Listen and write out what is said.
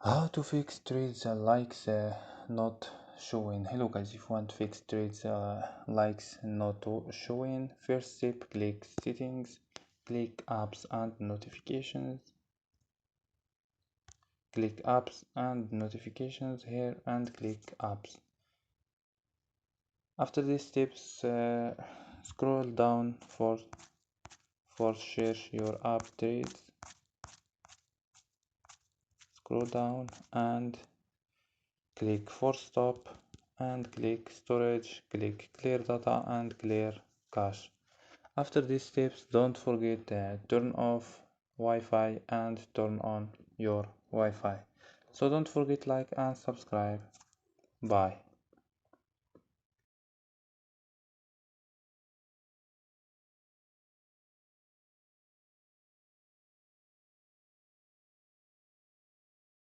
How to fix trades likes not showing. Hello guys, if you want to fix trades likes not showing, first step, click settings, click apps and notifications, click apps and notifications here and click apps. After these steps, scroll down for search your app trades, scroll down and click force stop and click storage, click clear data and clear cache. After these steps, don't forget turn off Wi-Fi and turn on your Wi-Fi. So don't forget like and subscribe. Bye.